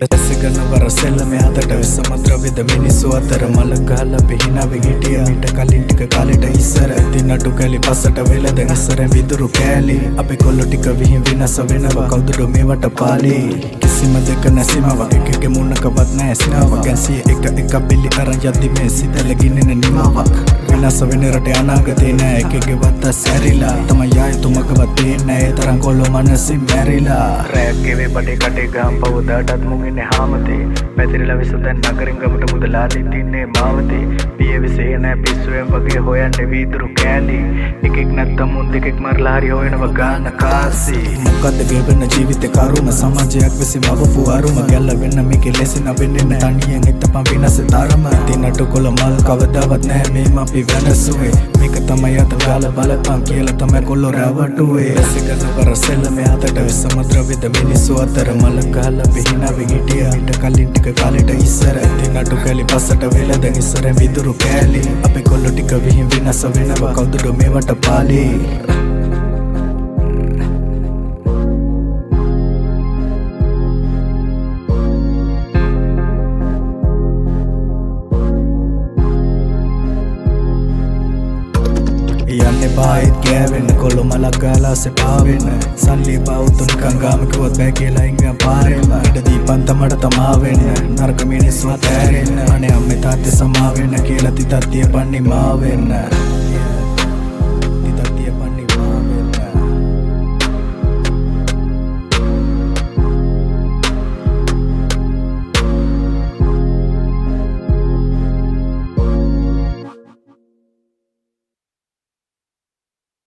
ඇසගන වරසෙල්ල මෙහතට සමුද්‍රවිද මිනිස්සු අතර මල ගහලා පිහිනාවෙ හිටිය මීට කලින් ටික කාලෙට ඉස්සර දිනටු කැලි පස්සට වෙලද ඉස්සර විදුරු කෑලි අපේ කොල්ලෝ ටික විහිං විනාශ වෙනවා කවුද මේවට පාලි කිසිම දෙක නැසීමාවක් එකගේ මුන්නකවත් නැහැ ස්නාවක් ගැන්සිය එක බිලි අරන් යද්දි මේ සිතල ගින්නෙන නිමාවක් විනාශ වෙන රටේ අනාගතේ නෑ එකගේ වත්ත සැරිලා තමයි ආයතුමකවත් පේන්නේ ඒ තරම් කොල්ලෝ මනසින් මැරිලා රැක්ගේ වේ බඩේ කටේ ගහම් පවදාටත් මුන් ඉන්නේ හාමතේ පැතිරිලා විසඳන් නගරින් ගමට මුදලාලි තින්නේ මාවතේ පිය විසේ නෑ පිස්සුවෙන් වගේ හොයන්නේ වීදුරු කෑලි එකෙක් නැත්තම් මුන් දෙකෙක් මරලා හරි හොයනවා ගාන කාසි මොකද්ද ගෙවන ජීවිතේ කරුණ සමාජයක් විසින් මවපු අරුම ගැල්ල වෙන්න මේකේ ලෙසින් වෙන්නේ නෑ තනියෙන් හිටපන් විනාශ තරම දිනට කොළ මල් කවදාවත් නෑ මේම අපි වෙනසුවේ මේක තමයි අත ගාලා බලපන් කියලා තමයි කොල්ලෝ රැවටුවේ ඇසගන වරසෙල්ල මෙහතට සමුද්‍රවිද මිනිස්සු අතර මල ගහලා පිහිනාවෙ හිටිය මීට කලින් ටික කාලෙට ඉස්සර දිනටු කැලි පස්සට වෙලද ඉස්සර විදුරු කෑලි අපේ කොල්ලෝ ටික විහිං විනාශ වෙනවා කවුද මේවට පාලි යන්නේ පායිත් ගෑවෙන්න කොල්ලෝ මලක් ගාලා සෙපාවෙන්න සල්ලි බෞතුන් කංගාමිකුවත් බෑ කියලා ඉංගම් පාරෙම ඉඩ දීපන් තමට තමා වෙන්න නරක මිනිස්සු අතෑරෙන්න අනේ අම්මේ තාත්තේ සමා වෙන්න කියලා තිතත් තියපන් නිමා වෙන්න